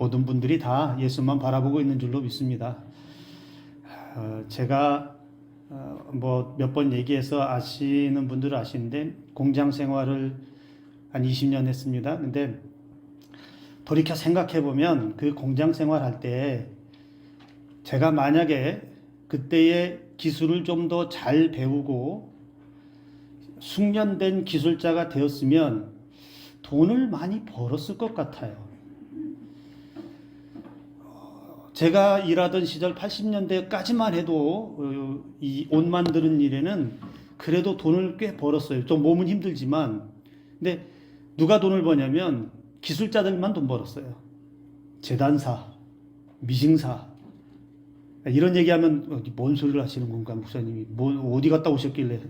모든 분들이 다 예수만 바라보고 있는 줄로 믿습니다. 제가 뭐 몇 번 얘기해서 아시는 분들은 아시는데 공장 생활을 한 20년 했습니다. 근데 돌이켜 생각해 보면 그 공장 생활할 때 제가 만약에 그때의 기술을 좀 더 잘 배우고 숙련된 기술자가 되었으면 돈을 많이 벌었을 것 같아요. 제가 일하던 시절 80년대까지만 해도 이 옷 만드는 일에는 그래도 돈을 꽤 벌었어요. 좀 몸은 힘들지만. 근데 누가 돈을 버냐면 기술자들만 돈 벌었어요. 재단사, 미싱사. 이런 얘기하면 뭔 소리를 하시는 건가 목사님이 어디 갔다 오셨길래.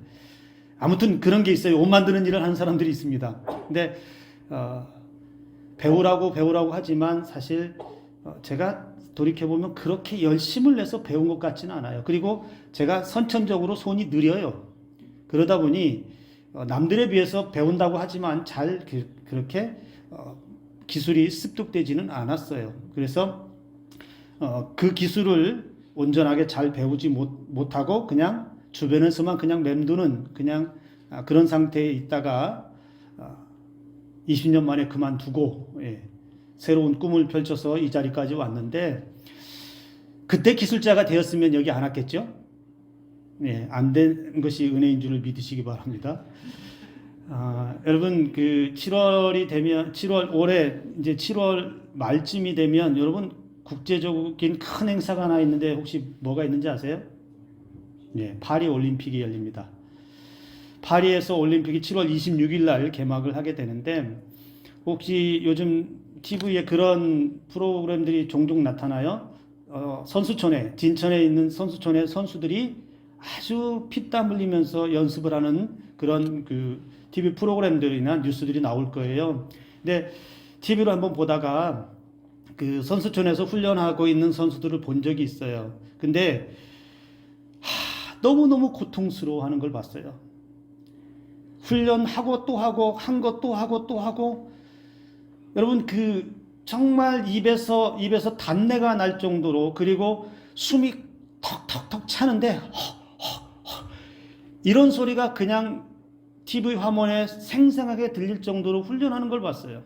아무튼 그런 게 있어요. 옷 만드는 일을 하는 사람들이 있습니다. 근데 배우라고 하지만 사실 제가 돌이켜보면 그렇게 열심을 내서 배운 것 같지는 않아요. 그리고 제가 선천적으로 손이 느려요. 그러다 보니 남들에 비해서 배운다고 하지만 잘 그렇게 기술이 습득되지는 않았어요. 그래서 그 기술을 온전하게 잘 배우지 못하고 그냥 주변에서만 그냥 맴도는 그냥 그런 상태에 있다가 20년 만에 그만두고 새로운 꿈을 펼쳐서 이 자리까지 왔는데 그때 기술자가 되었으면 여기 안 왔겠죠? 안 된 것이 은혜인 줄을 믿으시기 바랍니다. 여러분 그 7월이 되면 7월 올해 이제 7월 말쯤이 되면 여러분 국제적인 큰 행사가 하나 있는데 혹시 뭐가 있는지 아세요? 파리 올림픽이 열립니다. 파리에서 올림픽이 7월 26일 날 개막을 하게 되는데 혹시 요즘 TV에 그런 프로그램들이 종종 나타나요? 선수촌에 진천에 있는 선수촌에 선수들이 아주 피땀 흘리면서 연습을 하는 그런 그 TV 프로그램들이나 뉴스들이 나올 거예요. 근데 TV로 한번 보다가 그 선수촌에서 훈련하고 있는 선수들을 본 적이 있어요. 근데 너무너무 고통스러워하는 걸 봤어요. 훈련하고 또 하고 한 것 또 하고 또 하고 여러분 그 정말 입에서 단내가 날 정도로 그리고 숨이 턱턱턱 차는데 이런 소리가 그냥 TV 화면에 생생하게 들릴 정도로 훈련하는 걸 봤어요.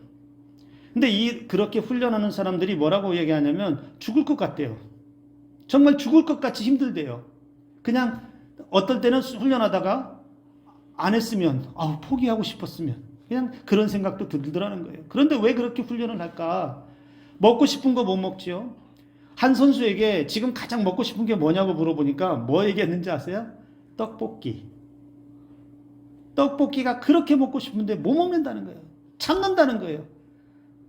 근데 그렇게 훈련하는 사람들이 뭐라고 얘기하냐면 죽을 것 같대요. 정말 죽을 것 같이 힘들대요. 그냥 어떨 때는 훈련하다가 안 했으면 포기하고 싶었으면 그냥 그런 생각도 들더라는 거예요. 그런데 왜 그렇게 훈련을 할까? 먹고 싶은 거 못 먹지요. 한 선수에게 지금 가장 먹고 싶은 게 뭐냐고 물어보니까 뭐 얘기했는지 아세요? 떡볶이. 떡볶이가 그렇게 먹고 싶은데 못 먹는다는 거예요. 참는다는 거예요.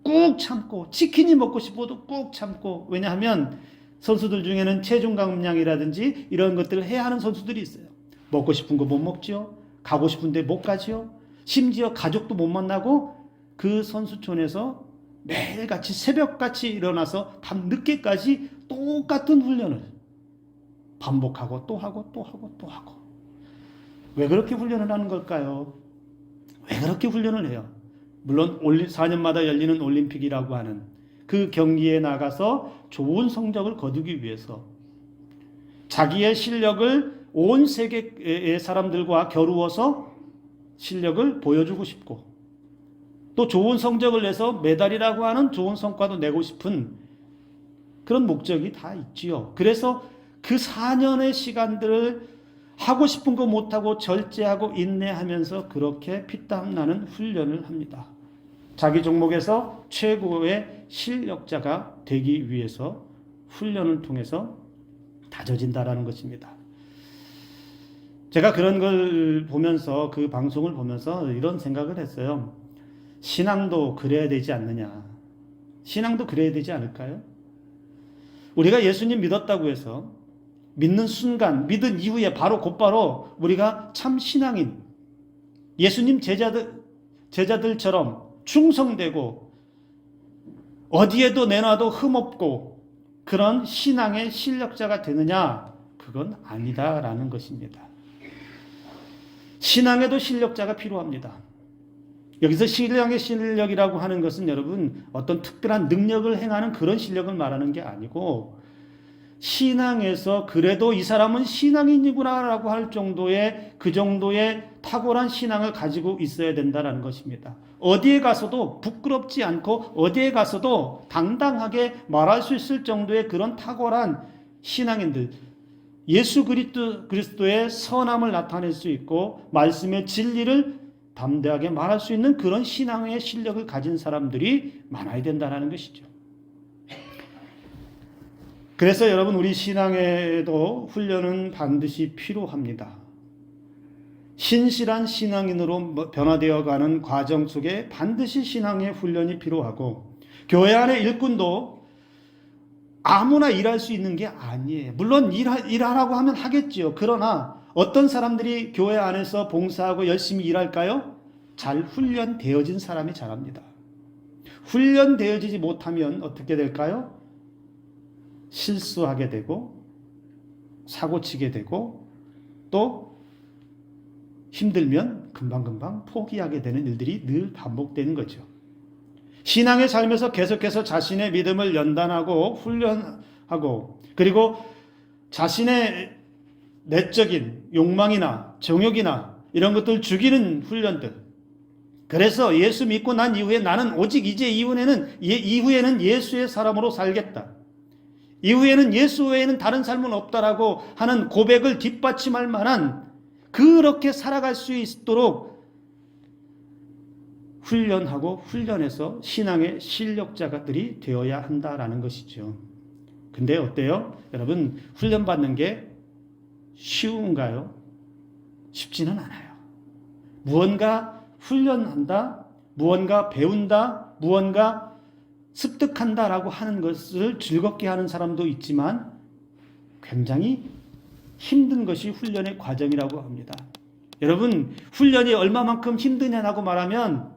꾹 참고 치킨이 먹고 싶어도 꾹 참고 왜냐하면 선수들 중에는 체중 감량이라든지 이런 것들을 해야 하는 선수들이 있어요. 먹고 싶은 거 못 먹지요. 가고 싶은데 못 가지요. 심지어 가족도 못 만나고 그 선수촌에서 매일같이 새벽같이 일어나서 밤 늦게까지 똑같은 훈련을 반복하고 또 하고 또 하고 또 하고. 왜 그렇게 훈련을 하는 걸까요? 왜 그렇게 훈련을 해요? 물론 4년마다 열리는 올림픽이라고 하는 그 경기에 나가서 좋은 성적을 거두기 위해서 자기의 실력을 온 세계의 사람들과 겨루어서 실력을 보여주고 싶고 또 좋은 성적을 내서 메달이라고 하는 좋은 성과도 내고 싶은 그런 목적이 다 있지요. 그래서 그 4년의 시간들을 하고 싶은 거 못하고 절제하고 인내하면서 그렇게 피땀 나는 훈련을 합니다. 자기 종목에서 최고의 실력자가 되기 위해서 훈련을 통해서 다져진다라는 것입니다. 제가 그런 걸 보면서 그 방송을 보면서 이런 생각을 했어요. 신앙도 그래야 되지 않느냐. 신앙도 그래야 되지 않을까요? 우리가 예수님 믿었다고 해서 믿는 순간, 믿은 이후에 곧바로 우리가 참 신앙인, 예수님 제자들처럼 충성되고 어디에도 내놔도 흠없고 그런 신앙의 실력자가 되느냐? 그건 아니다라는 것입니다. 신앙에도 실력자가 필요합니다. 여기서 신앙의 실력이라고 하는 것은 여러분 어떤 특별한 능력을 행하는 그런 실력을 말하는 게 아니고, 신앙에서 그래도 이 사람은 신앙인이구나라고 할 정도의 그 정도의 탁월한 신앙을 가지고 있어야 된다는 것입니다. 어디에 가서도 부끄럽지 않고 어디에 가서도 당당하게 말할 수 있을 정도의 그런 탁월한 신앙인들, 예수 그리스도의 선함을 나타낼 수 있고 말씀의 진리를 담대하게 말할 수 있는 그런 신앙의 실력을 가진 사람들이 많아야 된다는 것이죠. 그래서 여러분, 우리 신앙에도 훈련은 반드시 필요합니다. 신실한 신앙인으로 변화되어 가는 과정 속에 반드시 신앙의 훈련이 필요하고, 교회 안의 일꾼도 아무나 일할 수 있는 게 아니에요. 물론 일하라고 하면 하겠지요. 그러나 어떤 사람들이 교회 안에서 봉사하고 열심히 일할까요? 잘 훈련되어진 사람이 잘합니다. 훈련되어지지 못하면 어떻게 될까요? 실수하게 되고 사고치게 되고 또 힘들면 금방금방 포기하게 되는 일들이 늘 반복되는 거죠. 신앙의 삶에서 계속해서 자신의 믿음을 연단하고 훈련하고, 그리고 자신의 내적인 욕망이나 정욕이나 이런 것들 죽이는 훈련들. 그래서 예수 믿고 난 이후에 나는 오직 이제 이후에는 예수의 사람으로 살겠다, 이후에는 예수 외에는 다른 삶은 없다라고 하는 고백을 뒷받침할 만한, 그렇게 살아갈 수 있도록 훈련하고 훈련해서 신앙의 실력자들이 되어야 한다라는 것이죠. 근데 어때요? 여러분, 훈련받는 게 쉬운가요? 쉽지는 않아요. 무언가 훈련한다, 무언가 배운다, 무언가 습득한다라고 하는 것을 즐겁게 하는 사람도 있지만 굉장히 힘든 것이 훈련의 과정이라고 합니다. 여러분, 훈련이 얼마만큼 힘드냐고 말하면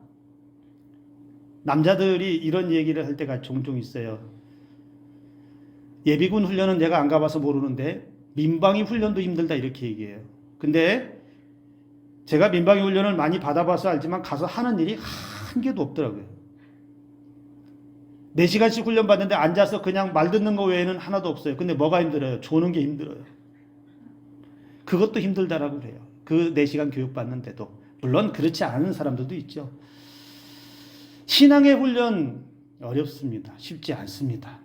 남자들이 이런 얘기를 할 때가 종종 있어요. 예비군 훈련은 내가 안 가봐서 모르는데 민방위 훈련도 힘들다, 이렇게 얘기해요. 근데 제가 민방위 훈련을 많이 받아봐서 알지만 가서 하는 일이 한 개도 없더라고요. 4시간씩 훈련 받는데 앉아서 그냥 말 듣는 거 외에는 하나도 없어요. 근데 뭐가 힘들어요? 조는 게 힘들어요. 그것도 힘들다라고 그래요. 그 4시간 교육 받는데도. 물론 그렇지 않은 사람들도 있죠. 신앙의 훈련 어렵습니다. 쉽지 않습니다.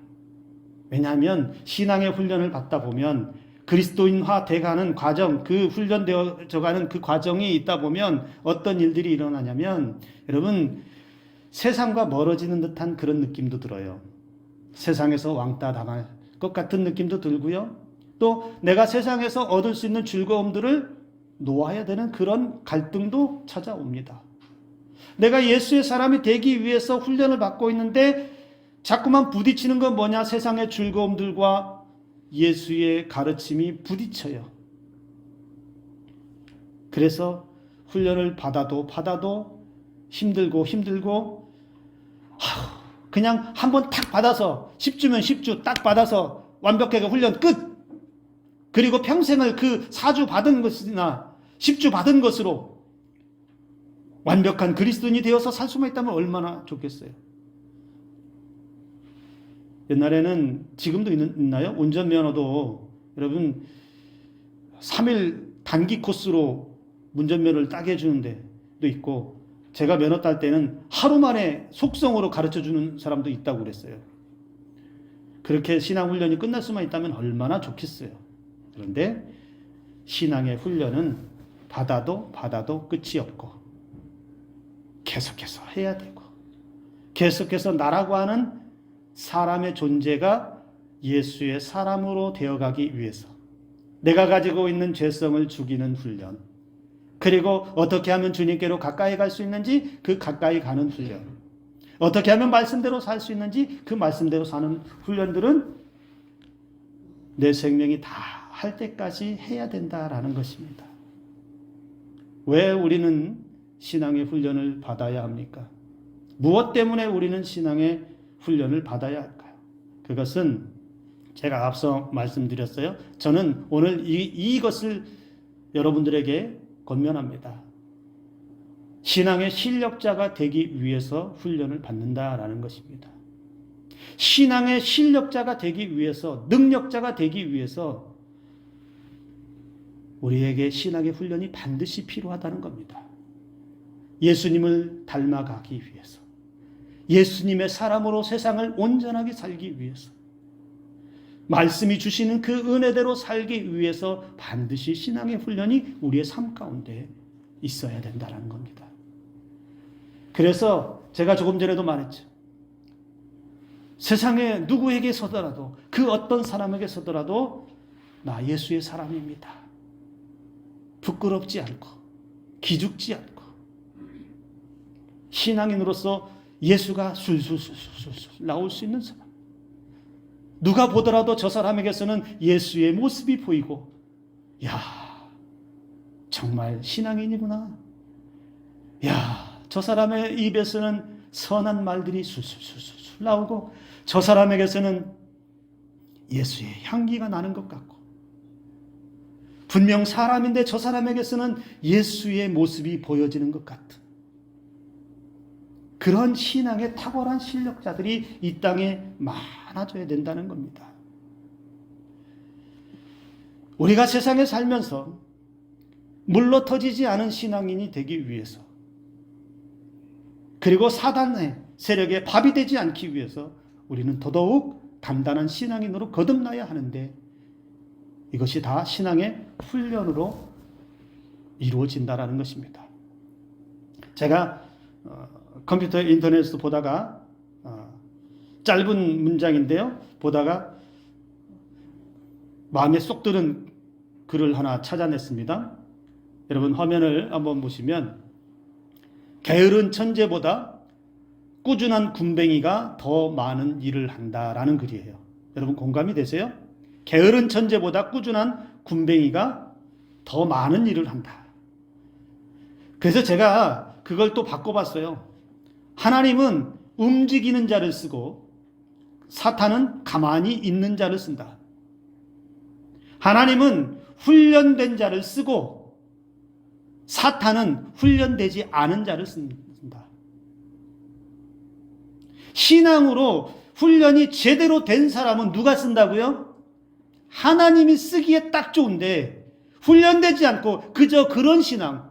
왜냐하면 신앙의 훈련을 받다 보면 그리스도인화 돼가는 과정, 그 훈련되어져 가는 그 과정이 있다 보면 어떤 일들이 일어나냐면, 여러분, 세상과 멀어지는 듯한 그런 느낌도 들어요. 세상에서 왕따 당할 것 같은 느낌도 들고요. 또 내가 세상에서 얻을 수 있는 즐거움들을 놓아야 되는 그런 갈등도 찾아옵니다. 내가 예수의 사람이 되기 위해서 훈련을 받고 있는데 자꾸만 부딪히는 건 뭐냐? 세상의 즐거움들과 예수의 가르침이 부딪혀요. 그래서 훈련을 받아도 힘들고 그냥 한번 탁 받아서 10주면 10주 딱 받아서 완벽하게 훈련 끝! 그리고 평생을 그 4주 받은 것이나 10주 받은 것으로 완벽한 그리스도인이 되어서 살 수만 있다면 얼마나 좋겠어요. 옛날에는, 지금도 있나요? 운전면허도 여러분 3일 단기 코스로 운전면허를 따게 해주는 데도 있고, 제가 면허 딸 때는 하루 만에 속성으로 가르쳐주는 사람도 있다고 그랬어요. 그렇게 신앙훈련이 끝날 수만 있다면 얼마나 좋겠어요. 그런데 신앙의 훈련은 받아도 끝이 없고 계속해서 해야 되고, 계속해서 나라고 하는 사람의 존재가 예수의 사람으로 되어가기 위해서 내가 가지고 있는 죄성을 죽이는 훈련, 그리고 어떻게 하면 주님께로 가까이 갈 수 있는지 그 가까이 가는 훈련, 어떻게 하면 말씀대로 살 수 있는지 그 말씀대로 사는 훈련들은 내 생명이 다 할 때까지 해야 된다라는 것입니다. 왜 우리는 신앙의 훈련을 받아야 합니까? 무엇 때문에 우리는 신앙의 훈련을 받아야 할까요? 그것은 제가 앞서 말씀드렸어요. 저는 오늘 이것을 여러분들에게 권면합니다. 신앙의 실력자가 되기 위해서 훈련을 받는다라는 것입니다. 신앙의 실력자가 되기 위해서, 능력자가 되기 위해서 우리에게 신앙의 훈련이 반드시 필요하다는 겁니다. 예수님을 닮아가기 위해서, 예수님의 사람으로 세상을 온전하게 살기 위해서, 말씀이 주시는 그 은혜대로 살기 위해서 반드시 신앙의 훈련이 우리의 삶 가운데 있어야 된다는 겁니다. 그래서 제가 조금 전에도 말했죠. 세상에 누구에게 서더라도, 그 어떤 사람에게 서더라도 나 예수의 사람입니다. 부끄럽지 않고 기죽지 않고 신앙인으로서 예수가 술술술술 나올 수 있는 사람. 누가 보더라도 저 사람에게서는 예수의 모습이 보이고, 야, 정말 신앙인이구나. 야, 저 사람의 입에서는 선한 말들이 술술술술 나오고, 저 사람에게서는 예수의 향기가 나는 것 같고, 분명 사람인데 저 사람에게서는 예수의 모습이 보여지는 것 같은 그런 신앙의 탁월한 실력자들이 이 땅에 많아져야 된다는 겁니다. 우리가 세상에 살면서 물러터지지 않은 신앙인이 되기 위해서, 그리고 사단의 세력에 밥이 되지 않기 위해서 우리는 더더욱 단단한 신앙인으로 거듭나야 하는데, 이것이 다 신앙의 훈련으로 이루어진다는 것입니다. 제가 컴퓨터 인터넷에서 보다가 짧은 문장인데요, 보다가 마음에 쏙 드는 글을 하나 찾아냈습니다. 여러분 화면을 한번 보시면, 게으른 천재보다 꾸준한 군뱅이가 더 많은 일을 한다라는 글이에요. 여러분 공감이 되세요? 게으른 천재보다 꾸준한 군뱅이가 더 많은 일을 한다. 그래서 제가 그걸 또 바꿔봤어요. 하나님은 움직이는 자를 쓰고 사탄은 가만히 있는 자를 쓴다. 하나님은 훈련된 자를 쓰고 사탄은 훈련되지 않은 자를 쓴다. 신앙으로 훈련이 제대로 된 사람은 누가 쓴다고요? 하나님이 쓰기에 딱 좋은데, 훈련되지 않고 그저 그런 신앙,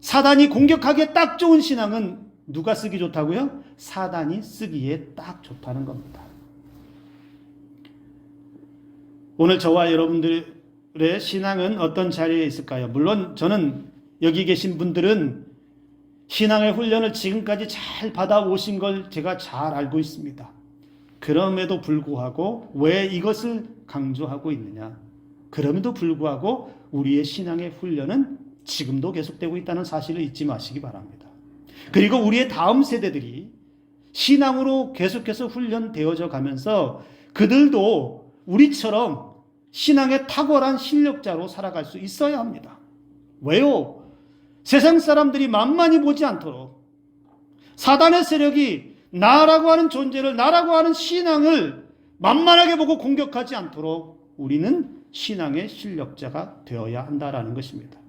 사단이 공격하기에 딱 좋은 신앙은 누가 쓰기 좋다고요? 사단이 쓰기에 딱 좋다는 겁니다. 오늘 저와 여러분들의 신앙은 어떤 자리에 있을까요? 물론 저는 여기 계신 분들은 신앙의 훈련을 지금까지 잘 받아오신 걸 제가 잘 알고 있습니다. 그럼에도 불구하고 왜 이것을 강조하고 있느냐? 그럼에도 불구하고 우리의 신앙의 훈련은 지금도 계속되고 있다는 사실을 잊지 마시기 바랍니다. 그리고 우리의 다음 세대들이 신앙으로 계속해서 훈련되어져 가면서 그들도 우리처럼 신앙의 탁월한 실력자로 살아갈 수 있어야 합니다. 왜요? 세상 사람들이 만만히 보지 않도록, 사단의 세력이 나라고 하는 존재를, 나라고 하는 신앙을 만만하게 보고 공격하지 않도록 우리는 신앙의 실력자가 되어야 한다라는 것입니다.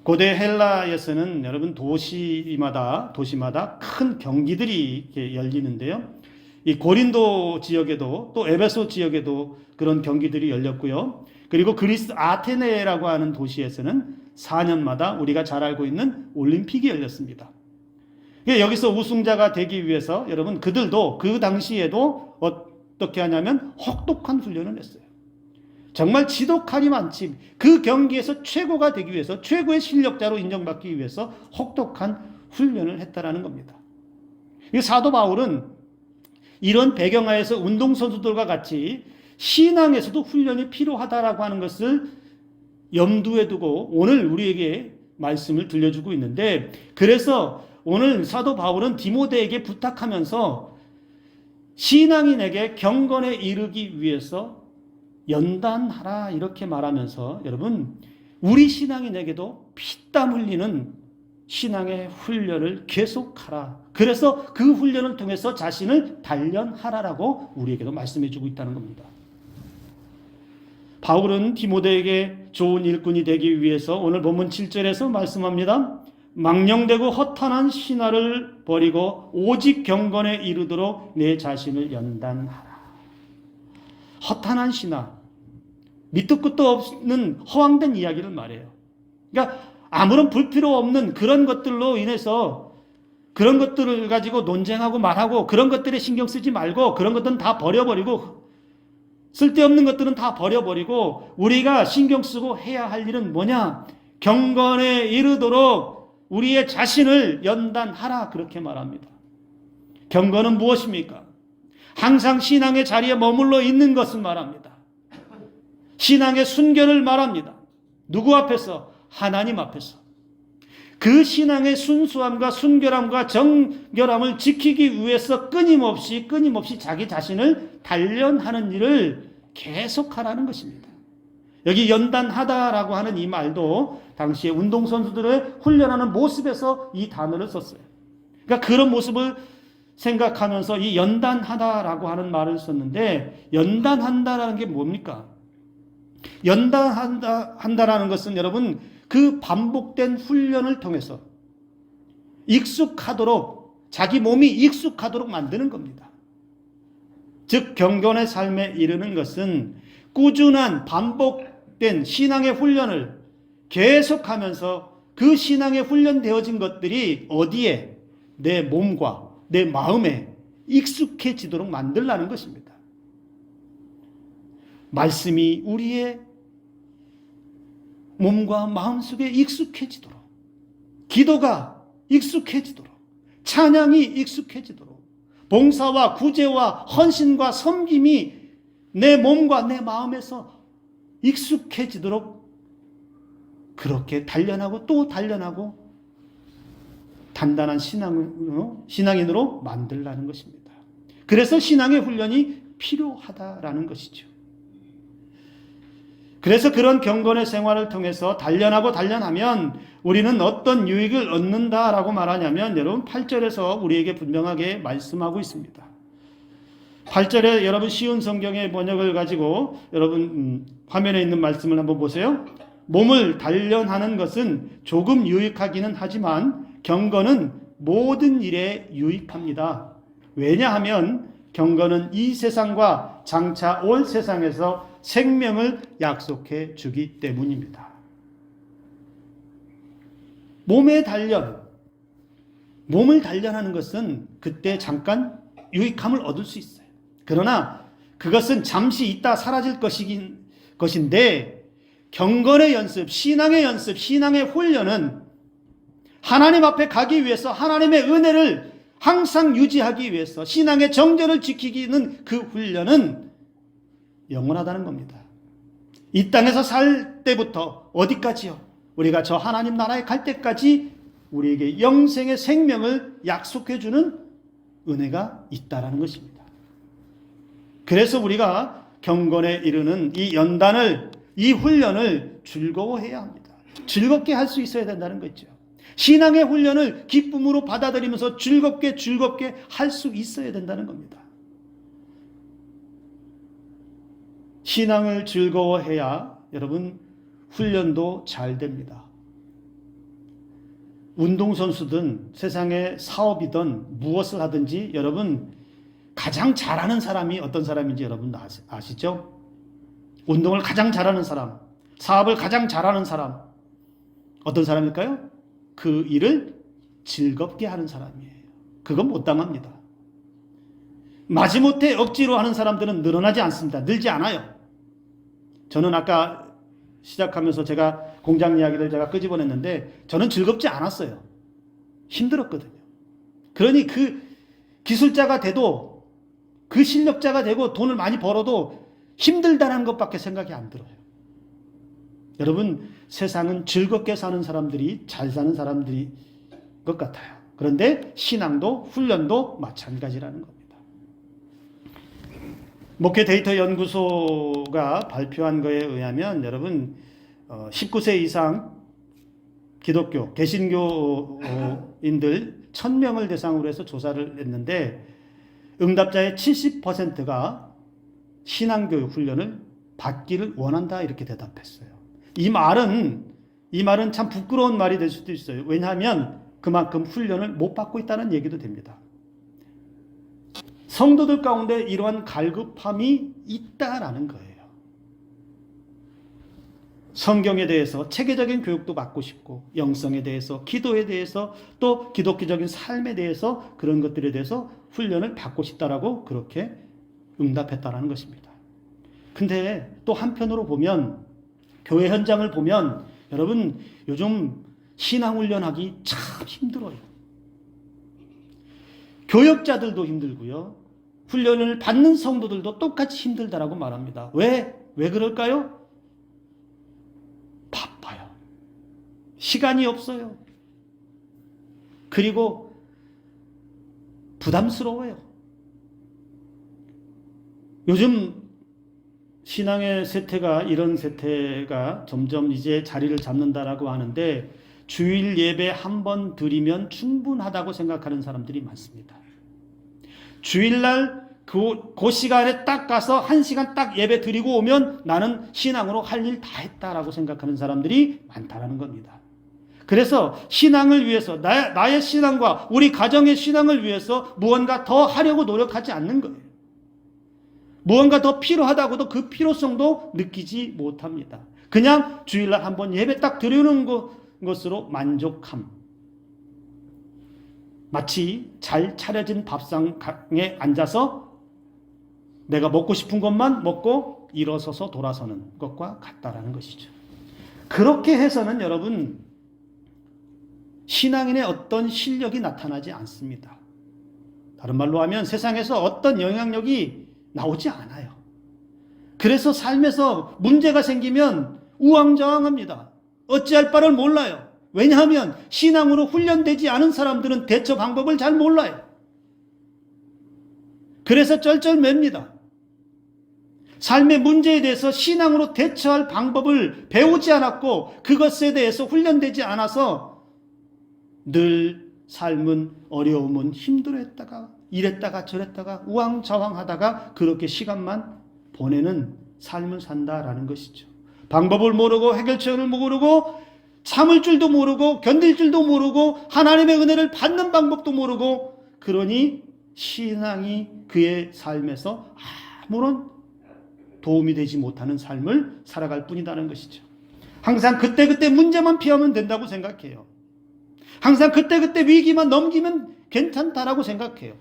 고대 헬라에서는 여러분 도시마다 큰 경기들이 이렇게 열리는데요. 이 고린도 지역에도 또 에베소 지역에도 그런 경기들이 열렸고요. 그리고 그리스 아테네라고 하는 도시에서는 4년마다 우리가 잘 알고 있는 올림픽이 열렸습니다. 여기서 우승자가 되기 위해서 여러분 그들도 그 당시에도 어떻게 하냐면 혹독한 훈련을 했어요. 정말 지독하니 많지, 그 경기에서 최고가 되기 위해서, 최고의 실력자로 인정받기 위해서 혹독한 훈련을 했다라는 겁니다. 사도 바울은 이런 배경하에서 운동선수들과 같이 신앙에서도 훈련이 필요하다라고 하는 것을 염두에 두고 오늘 우리에게 말씀을 들려주고 있는데, 그래서 오늘 사도 바울은 디모데에게 부탁하면서 신앙인에게 경건에 이르기 위해서 연단하라 이렇게 말하면서, 여러분 우리 신앙인에게도 피땀 흘리는 신앙의 훈련을 계속하라, 그래서 그 훈련을 통해서 자신을 단련하라라고 우리에게도 말씀해 주고 있다는 겁니다. 바울은 디모데에게 좋은 일꾼이 되기 위해서 오늘 본문 7절에서 말씀합니다. 망령되고 허탄한 신화를 버리고 오직 경건에 이르도록 내 자신을 연단하라. 허탄한 신화, 밑도 끝도 없는 허황된 이야기를 말해요. 그러니까 아무런 불필요 없는 그런 것들로 인해서 그런 것들을 가지고 논쟁하고 말하고 그런 것들에 신경 쓰지 말고 그런 것들은 다 버려버리고 쓸데없는 것들은 다 버려버리고 우리가 신경 쓰고 해야 할 일은 뭐냐? 경건에 이르도록 우리의 자신을 연단하라, 그렇게 말합니다. 경건은 무엇입니까? 항상 신앙의 자리에 머물러 있는 것을 말합니다. 신앙의 순결을 말합니다. 누구 앞에서? 하나님 앞에서. 그 신앙의 순수함과 순결함과 정결함을 지키기 위해서 끊임없이 자기 자신을 단련하는 일을 계속하라는 것입니다. 여기 연단하다라고 하는 이 말도 당시에 운동선수들을 훈련하는 모습에서 이 단어를 썼어요. 그러니까 그런 모습을 생각하면서 이 연단하다라고 하는 말을 썼는데, 연단한다라는 게 뭡니까? 연단한다라는 것은 여러분 그 반복된 훈련을 통해서 익숙하도록, 자기 몸이 익숙하도록 만드는 겁니다. 즉 경건의 삶에 이르는 것은 꾸준한 반복된 신앙의 훈련을 계속하면서 그 신앙에 훈련되어진 것들이 어디에? 내 몸과 내 마음에 익숙해지도록 만들라는 것입니다. 말씀이 우리의 몸과 마음속에 익숙해지도록, 기도가 익숙해지도록, 찬양이 익숙해지도록, 봉사와 구제와 헌신과 섬김이 내 몸과 내 마음에서 익숙해지도록 그렇게 단련하고 또 단련하고 단단한 신앙인으로 만들라는 것입니다. 그래서 신앙의 훈련이 필요하다라는 것이죠. 그래서 그런 경건의 생활을 통해서 단련하면 우리는 어떤 유익을 얻는다라고 말하냐면, 여러분 8절에서 우리에게 분명하게 말씀하고 있습니다. 8절에 여러분 쉬운 성경의 번역을 가지고 여러분 화면에 있는 말씀을 한번 보세요. 몸을 단련하는 것은 조금 유익하기는 하지만 경건은 모든 일에 유익합니다. 왜냐하면 경건은 이 세상과 장차 올 세상에서 생명을 약속해 주기 때문입니다. 몸을 단련하는 것은 그때 잠깐 유익함을 얻을 수 있어요. 그러나 그것은 잠시 있다 사라질 것인데, 경건의 연습, 신앙의 연습, 신앙의 훈련은 하나님 앞에 가기 위해서, 하나님의 은혜를 항상 유지하기 위해서, 신앙의 정절을 지키기는 그 훈련은 영원하다는 겁니다. 이 땅에서 살 때부터 어디까지요? 우리가 저 하나님 나라에 갈 때까지 우리에게 영생의 생명을 약속해 주는 은혜가 있다라는 것입니다. 그래서 우리가 경건에 이르는 이 연단을, 이 훈련을 즐거워해야 합니다. 즐겁게 할 수 있어야 된다는 거죠. 신앙의 훈련을 기쁨으로 받아들이면서 즐겁게 할 수 있어야 된다는 겁니다. 신앙을 즐거워해야 여러분 훈련도 잘 됩니다. 운동선수든 세상의 사업이든 무엇을 하든지 여러분 가장 잘하는 사람이 어떤 사람인지 여러분 아시죠? 운동을 가장 잘하는 사람, 사업을 가장 잘하는 사람, 어떤 사람일까요? 그 일을 즐겁게 하는 사람이에요. 그건 못 당합니다. 마지못해 억지로 하는 사람들은 늘어나지 않습니다. 늘지 않아요. 저는 아까 시작하면서 제가 공장 이야기를 제가 끄집어냈는데 저는 즐겁지 않았어요. 힘들었거든요. 그러니 그 기술자가 돼도, 그 실력자가 되고 돈을 많이 벌어도 힘들다는 것밖에 생각이 안 들어요. 여러분, 세상은 즐겁게 사는 사람들이 잘 사는 사람들이 것 같아요. 그런데 신앙도 훈련도 마찬가지라는 겁니다. 목회 데이터 연구소가 발표한 거에 의하면 여러분 19세 이상 기독교, 개신교인들 1000명을 대상으로 해서 조사를 했는데 응답자의 70%가 신앙교육 훈련을 받기를 원한다 이렇게 대답했어요. 이 말은 참 부끄러운 말이 될 수도 있어요. 왜냐하면 그만큼 훈련을 못 받고 있다는 얘기도 됩니다. 성도들 가운데 이러한 갈급함이 있다라는 거예요. 성경에 대해서 체계적인 교육도 받고 싶고, 영성에 대해서, 기도에 대해서, 또 기독교적인 삶에 대해서 그런 것들에 대해서 훈련을 받고 싶다라고 그렇게 응답했다라는 것입니다. 근데 또 한편으로 보면, 교회 현장을 보면 여러분 요즘 신앙훈련하기 참 힘들어요. 교역자들도 힘들고요. 훈련을 받는 성도들도 똑같이 힘들다라고 말합니다. 왜 그럴까요? 바빠요. 시간이 없어요. 그리고 부담스러워요. 요즘 신앙의 세태가, 이런 세태가 점점 이제 자리를 잡는다라고 하는데, 주일 예배 한 번 드리면 충분하다고 생각하는 사람들이 많습니다. 주일날 그 시간에 딱 가서 1시간 딱 예배 드리고 오면 나는 신앙으로 할 일 다 했다라고 생각하는 사람들이 많다라는 겁니다. 그래서 신앙을 위해서, 나의 신앙과 우리 가정의 신앙을 위해서 무언가 더 하려고 노력하지 않는 거예요. 무언가 더 필요하다고도 그 필요성도 느끼지 못합니다. 그냥 주일날 한번 예배 딱 드리는 것으로 만족함. 마치 잘 차려진 밥상에 앉아서 내가 먹고 싶은 것만 먹고 일어서서 돌아서는 것과 같다라는 것이죠. 그렇게 해서는 여러분 신앙인의 어떤 실력이 나타나지 않습니다. 다른 말로 하면 세상에서 어떤 영향력이 나오지 않아요. 그래서 삶에서 문제가 생기면 우왕좌왕합니다. 어찌할 바를 몰라요. 왜냐하면 신앙으로 훈련되지 않은 사람들은 대처 방법을 잘 몰라요. 그래서 쩔쩔맵니다. 삶의 문제에 대해서 신앙으로 대처할 방법을 배우지 않았고 그것에 대해서 훈련되지 않아서 늘 삶은, 어려움은 힘들어했다가 이랬다가 저랬다가 우왕좌왕하다가 그렇게 시간만 보내는 삶을 산다라는 것이죠. 방법을 모르고 해결책을 모르고 참을 줄도 모르고 견딜 줄도 모르고 하나님의 은혜를 받는 방법도 모르고, 그러니 신앙이 그의 삶에서 아무런 도움이 되지 못하는 삶을 살아갈 뿐이라는 것이죠. 항상 그때그때 문제만 피하면 된다고 생각해요. 항상 그때그때 위기만 넘기면 괜찮다라고 생각해요.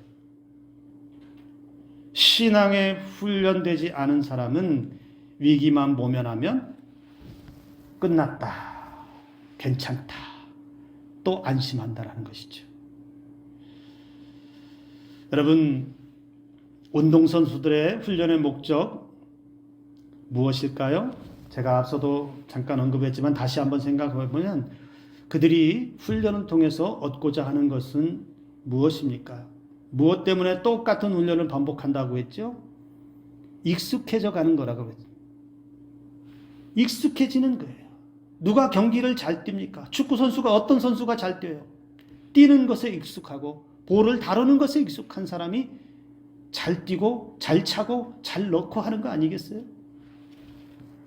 신앙에 훈련되지 않은 사람은 위기만 모면하면 끝났다, 괜찮다, 또 안심한다라는 것이죠. 여러분, 운동선수들의 훈련의 목적 무엇일까요? 제가 앞서도 잠깐 언급했지만 다시 한번 생각해보면 그들이 훈련을 통해서 얻고자 하는 것은 무엇입니까? 무엇 때문에 똑같은 훈련을 반복한다고 했죠? 익숙해져 가는 거라고 했죠. 익숙해지는 거예요. 누가 경기를 잘 뜁니까? 축구 선수가, 어떤 선수가 잘 뛰어요? 뛰는 것에 익숙하고 볼을 다루는 것에 익숙한 사람이 잘 뛰고 잘 차고 잘 넣고 하는 거 아니겠어요?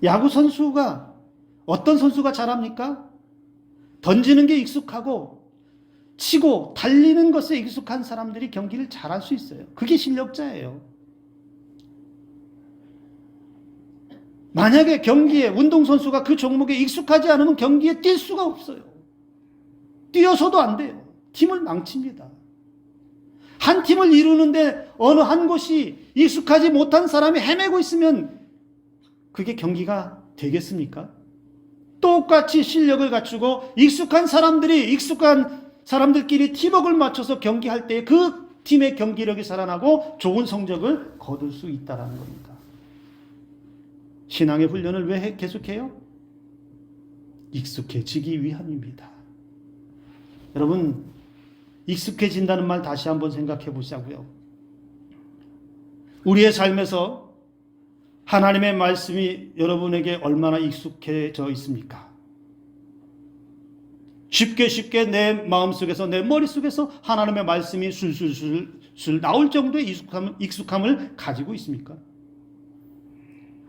야구 선수가, 어떤 선수가 잘합니까? 던지는 게 익숙하고 치고 달리는 것에 익숙한 사람들이 경기를 잘할 수 있어요. 그게 실력자예요. 만약에 경기에 운동선수가 그 종목에 익숙하지 않으면 경기에 뛸 수가 없어요. 뛰어서도 안 돼요. 팀을 망칩니다. 한 팀을 이루는데 어느 한 곳이 익숙하지 못한 사람이 헤매고 있으면 그게 경기가 되겠습니까? 똑같이 실력을 갖추고 익숙한 사람들끼리 팀워크를 맞춰서 경기할 때 그 팀의 경기력이 살아나고 좋은 성적을 거둘 수 있다는 겁니다. 신앙의 훈련을 왜 계속해요? 익숙해지기 위함입니다. 여러분, 익숙해진다는 말 다시 한번 생각해 보자고요. 우리의 삶에서 하나님의 말씀이 여러분에게 얼마나 익숙해져 있습니까? 쉽게 내 마음속에서, 내 머릿속에서 하나님의 말씀이 술술술 나올 정도의 익숙함을 가지고 있습니까?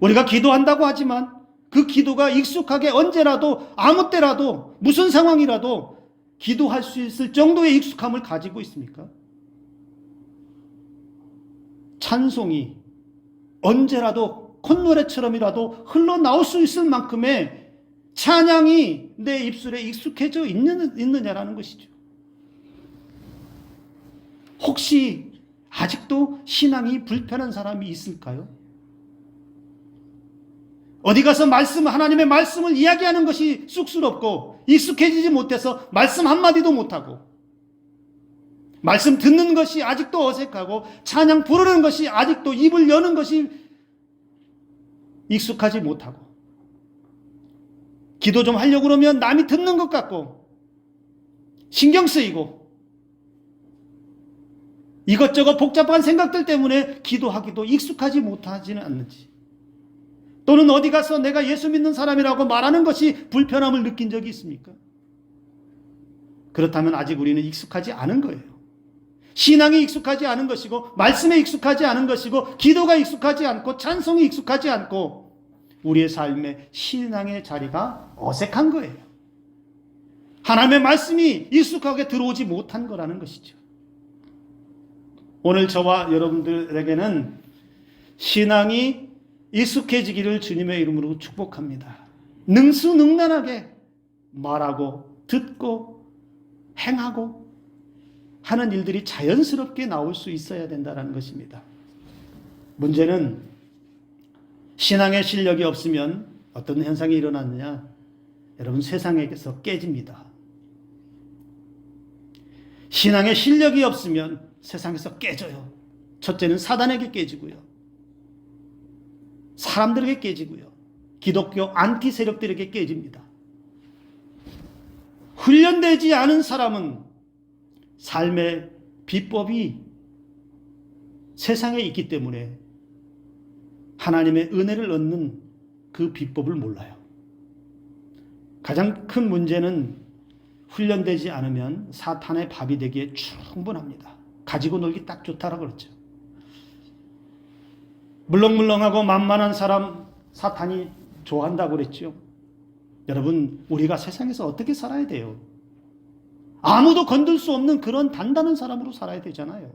우리가 기도한다고 하지만 그 기도가 익숙하게 언제라도 아무 때라도 무슨 상황이라도 기도할 수 있을 정도의 익숙함을 가지고 있습니까? 찬송이 언제라도 콧노래처럼이라도 흘러나올 수 있을 만큼의 찬양이 내 입술에 익숙해져 있느냐라는 것이죠. 혹시 아직도 신앙이 불편한 사람이 있을까요? 어디 가서 하나님의 말씀을 이야기하는 것이 쑥스럽고 익숙해지지 못해서 말씀 한마디도 못하고, 말씀 듣는 것이 아직도 어색하고, 찬양 부르는 것이 아직도 입을 여는 것이 익숙하지 못하고, 기도 좀 하려고 그러면 남이 듣는 것 같고 신경 쓰이고, 이것저것 복잡한 생각들 때문에 기도하기도 익숙하지 못하지는 않는지, 또는 어디 가서 내가 예수 믿는 사람이라고 말하는 것이 불편함을 느낀 적이 있습니까? 그렇다면 아직 우리는 익숙하지 않은 거예요. 신앙이 익숙하지 않은 것이고, 말씀에 익숙하지 않은 것이고, 기도가 익숙하지 않고, 찬송이 익숙하지 않고, 우리의 삶에 신앙의 자리가 어색한 거예요. 하나님의 말씀이 익숙하게 들어오지 못한 거라는 것이죠. 오늘 저와 여러분들에게는 신앙이 익숙해지기를 주님의 이름으로 축복합니다. 능수능란하게 말하고 듣고 행하고 하는 일들이 자연스럽게 나올 수 있어야 된다는 것입니다. 문제는 신앙의 실력이 없으면 어떤 현상이 일어나느냐? 여러분, 세상에서 깨집니다. 신앙의 실력이 없으면 세상에서 깨져요. 첫째는 사단에게 깨지고요, 사람들에게 깨지고요, 기독교 안티 세력들에게 깨집니다. 훈련되지 않은 사람은 삶의 비법이 세상에 있기 때문에 하나님의 은혜를 얻는 그 비법을 몰라요. 가장 큰 문제는 훈련되지 않으면 사탄의 밥이 되기에 충분합니다. 가지고 놀기 딱 좋다라고 그랬죠. 물렁물렁하고 만만한 사람 사탄이 좋아한다고 그랬죠. 여러분, 우리가 세상에서 어떻게 살아야 돼요? 아무도 건들 수 없는 그런 단단한 사람으로 살아야 되잖아요.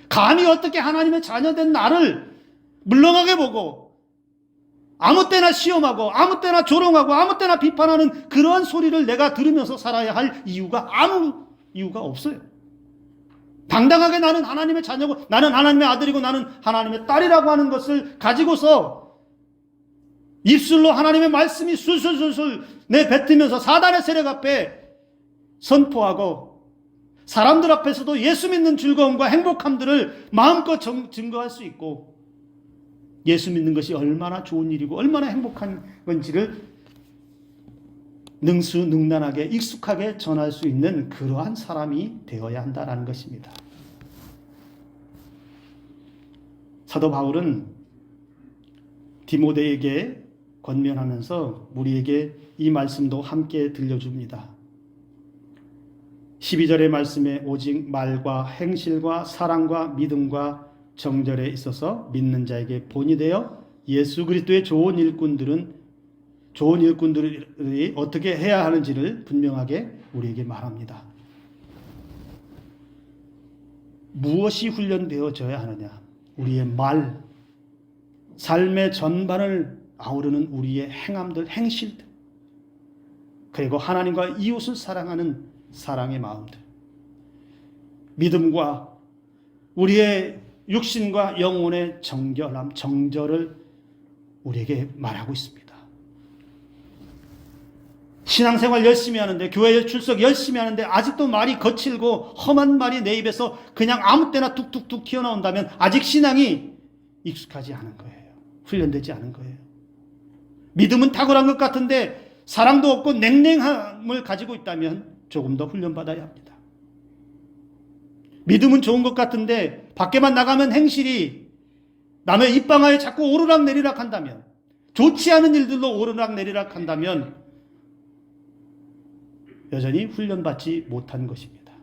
감히 어떻게 하나님의 자녀된 나를 물렁하게 보고 아무 때나 시험하고 아무 때나 조롱하고 아무 때나 비판하는 그런 소리를 내가 들으면서 살아야 할 이유가 아무 이유가 없어요. 당당하게 나는 하나님의 자녀고, 나는 하나님의 아들이고, 나는 하나님의 딸이라고 하는 것을 가지고서 입술로 하나님의 말씀이 술술술술 내뱉으면서 사단의 세력 앞에 선포하고, 사람들 앞에서도 예수 믿는 즐거움과 행복함들을 마음껏 증거할 수 있고, 예수 믿는 것이 얼마나 좋은 일이고 얼마나 행복한 건지를 능수능란하게 익숙하게 전할 수 있는 그러한 사람이 되어야 한다는 것입니다. 사도 바울은 디모데에게 권면하면서 우리에게 이 말씀도 함께 들려줍니다. 12절의 말씀에 오직 말과 행실과 사랑과 믿음과 정절에 있어서 믿는 자에게 본이 되어 예수 그리스도의 좋은 일꾼들이 어떻게 해야 하는지를 분명하게 우리에게 말합니다. 무엇이 훈련되어져야 하느냐? 우리의 말, 삶의 전반을 아우르는 우리의 행함들, 행실들, 그리고 하나님과 이웃을 사랑하는 사랑의 마음들, 믿음과 우리의 육신과 영혼의 정결함, 정절을 우리에게 말하고 있습니다. 신앙생활 열심히 하는데, 교회 출석 열심히 하는데 아직도 말이 거칠고 험한 말이 내 입에서 그냥 아무 때나 툭툭툭 튀어나온다면 아직 신앙이 익숙하지 않은 거예요. 훈련되지 않은 거예요. 믿음은 탁월한 것 같은데 사랑도 없고 냉랭함을 가지고 있다면 조금 더 훈련받아야 합니다. 믿음은 좋은 것 같은데 밖에만 나가면 행실이 남의 입방아에 자꾸 오르락내리락 한다면, 좋지 않은 일들로 오르락내리락 한다면 여전히 훈련받지 못한 것입니다.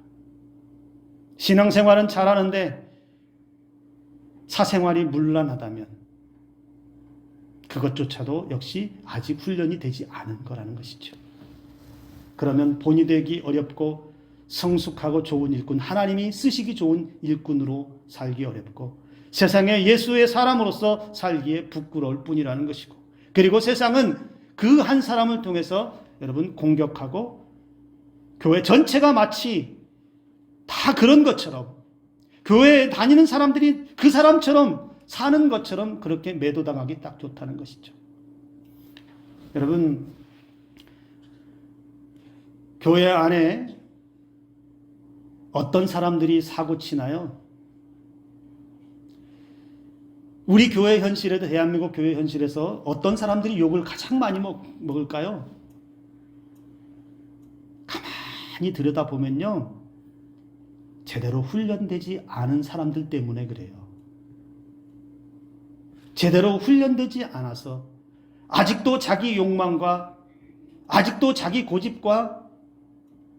신앙생활은 잘하는데 사생활이 문란하다면, 그것조차도 역시 아직 훈련이 되지 않은 거라는 것이죠. 그러면 본이 되기 어렵고 성숙하고 좋은 일꾼, 하나님이 쓰시기 좋은 일꾼으로 살기 어렵고 세상에 예수의 사람으로서 살기에 부끄러울 뿐이라는 것이고, 그리고 세상은 그 한 사람을 통해서 여러분 공격하고 교회 전체가 마치 다 그런 것처럼, 교회에 다니는 사람들이 그 사람처럼 사는 것처럼 그렇게 매도당하기 딱 좋다는 것이죠. 여러분, 교회 안에 어떤 사람들이 사고 치나요? 우리 교회 현실에도, 대한민국 교회 현실에서 어떤 사람들이 욕을 가장 많이 먹을까요? 가만히 들여다보면요, 제대로 훈련되지 않은 사람들 때문에 그래요. 제대로 훈련되지 않아서 아직도 자기 욕망과 아직도 자기 고집과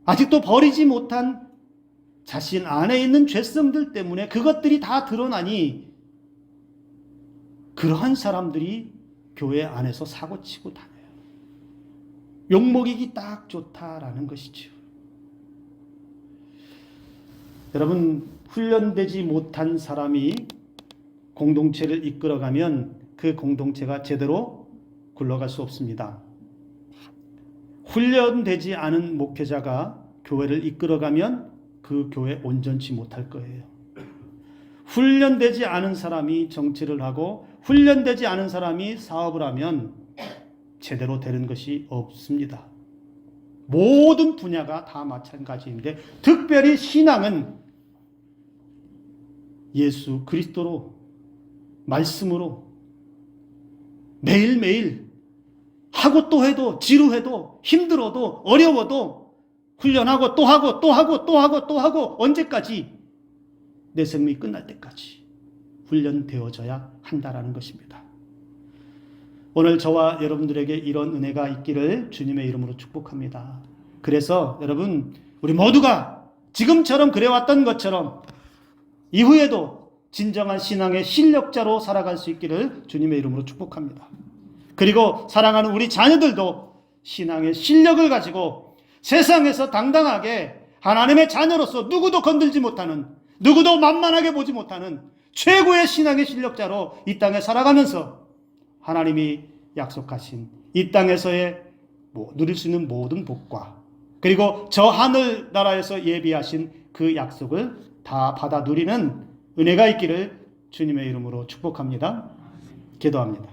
아직도 버리지 못한 자신 안에 있는 죄성들 때문에 그것들이 다 드러나니 그러한 사람들이 교회 안에서 사고치고 다녀요. 욕먹이기 딱 좋다라는 것이죠. 여러분, 훈련되지 못한 사람이 공동체를 이끌어가면 그 공동체가 제대로 굴러갈 수 없습니다. 훈련되지 않은 목회자가 교회를 이끌어가면 그 교회 온전치 못할 거예요. 훈련되지 않은 사람이 정치를 하고 훈련되지 않은 사람이 사업을 하면 제대로 되는 것이 없습니다. 모든 분야가 다 마찬가지인데 특별히 신앙은 예수 그리스도로, 말씀으로 매일매일 하고 또 해도, 지루해도, 힘들어도, 어려워도 훈련하고 또 하고 또 하고 또 하고 또 하고, 언제까지? 내 생명이 끝날 때까지 훈련되어져야 한다라는 것입니다. 오늘 저와 여러분들에게 이런 은혜가 있기를 주님의 이름으로 축복합니다. 그래서 여러분, 우리 모두가 지금처럼 그래왔던 것처럼 이후에도 진정한 신앙의 실력자로 살아갈 수 있기를 주님의 이름으로 축복합니다. 그리고 사랑하는 우리 자녀들도 신앙의 실력을 가지고 세상에서 당당하게 하나님의 자녀로서 누구도 건들지 못하는, 누구도 만만하게 보지 못하는 최고의 신앙의 실력자로 이 땅에 살아가면서 하나님이 약속하신 이 땅에서의 누릴 수 있는 모든 복과 그리고 저 하늘 나라에서 예비하신 그 약속을 다 받아 누리는 은혜가 있기를 주님의 이름으로 축복합니다. 기도합니다.